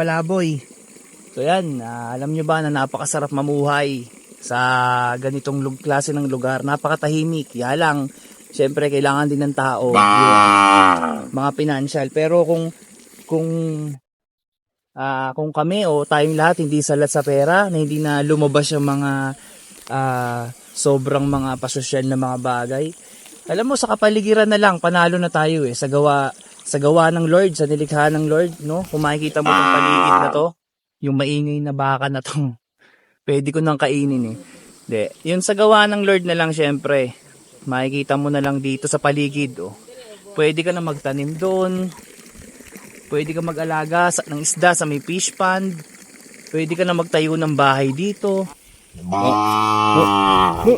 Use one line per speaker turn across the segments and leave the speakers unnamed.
kapalaboy. So yan, alam nyo ba na napakasarap mamuhay sa ganitong klase ng lugar. Napakatahimik. Kaya lang, syempre kailangan din ng tao yung mga financial. Pero kung kami o tayong lahat hindi salat sa pera, na hindi na lumabas yung mga sobrang mga pasosyal na mga bagay. Alam mo, sa kapaligiran na lang, panalo na tayo eh. Sa gawa ng Lord, sa nilikha ng Lord, no? Kung makikita mo itong paligid na to, yung maingay na baka na to, pwede ko nang kainin eh. Hindi, yun sa gawa ng Lord na lang syempre. Makikita mo na lang dito sa paligid, oh. Pwede ka na magtanim doon. Pwede ka mag-alaga ng isda sa may fish pond. Pwede ka na magtayo ng bahay dito.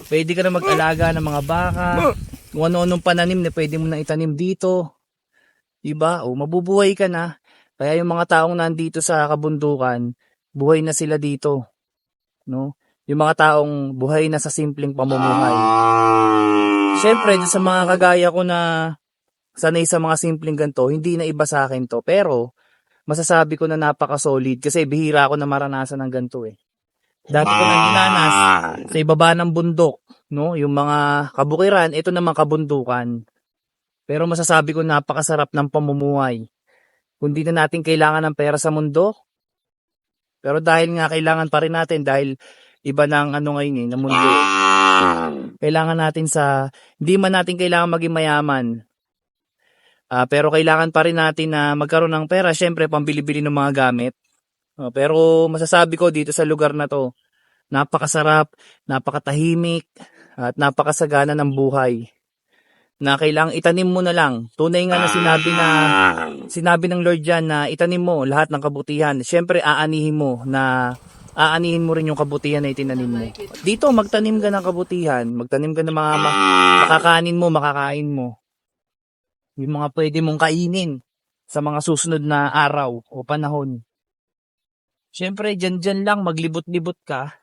Pwede ka na mag-alaga ng mga baka. Kung ano-anong pananim na pwede mo na itanim dito. Diba? O mabubuhay ka na. Kaya yung mga taong nandito sa kabundukan, buhay na sila dito. No? Yung mga taong buhay na sa simpleng pamumuhay. Siyempre, sa mga kagaya ko na sanay sa mga simpleng ganito, hindi na iba sa akin to. Pero, masasabi ko na napaka-solid kasi bihira ako na maranasan ng ganito eh. Dati ko nang dinanas sa ibaba ng bundok, no? Yung mga kabukiran, ito naman kabundukan. Pero masasabi ko napakasarap ng pamumuhay. Kung di na natin kailangan ng pera sa mundo, pero dahil nga kailangan pa rin natin, dahil iba ng ano ngayon eh, na mundo. Kailangan natin hindi man natin kailangan maging mayaman. Pero kailangan pa rin natin na magkaroon ng pera, syempre pambili-bili ng mga gamit. Pero masasabi ko dito sa lugar na to, napakasarap, napakatahimik, at napakasagana ng buhay. Na kailangang itanim mo na lang. Tunay nga na sinabi ng Lord dyan na itanim mo lahat ng kabutihan. Siyempre aanihin mo rin yung kabutihan na itinanim mo. Dito magtanim ka ng kabutihan, magtanim ka ng mga makakain mo. Yung mga pwede mong kainin sa mga susunod na araw o panahon. Siyempre, dyan lang, maglibot-libot ka.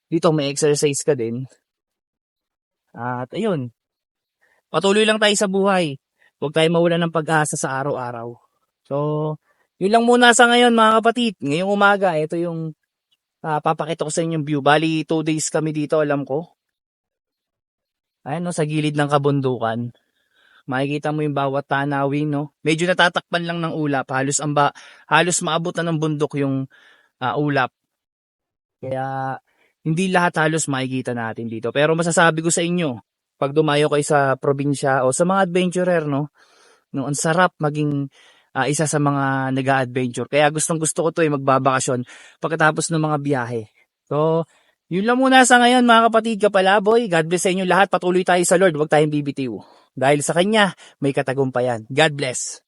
Dito, may exercise ka din. At ayun, patuloy lang tayo sa buhay. Huwag tayo mawalan ng pag-asa sa araw-araw. So, yun lang muna sa ngayon mga kapatid. Ngayong umaga, ito yung papakita ko sa inyong view. Bali, 2 days kami dito, alam ko. Ayan, no, sa gilid ng kabundukan. Makikita mo yung bawat tanawin, no? Medyo natatakpan lang ng ulap. Halos maabot na ng bundok yung ulap. Kaya hindi lahat halos makikita natin dito. Pero masasabi ko sa inyo, pag dumayo kayo sa probinsya o sa mga adventurer, no, ang sarap maging isa sa mga nag-a-adventure. Kaya gustong-gusto ko to magbabakasyon pagkatapos ng mga biyahe. So, yun lang muna sa ngayon mga kapatid, kapalaboy. God bless sa inyo lahat. Patuloy tayo sa Lord. Huwag tayong bibitiw. Dahil sa Kanya, may katagumpayan. God bless.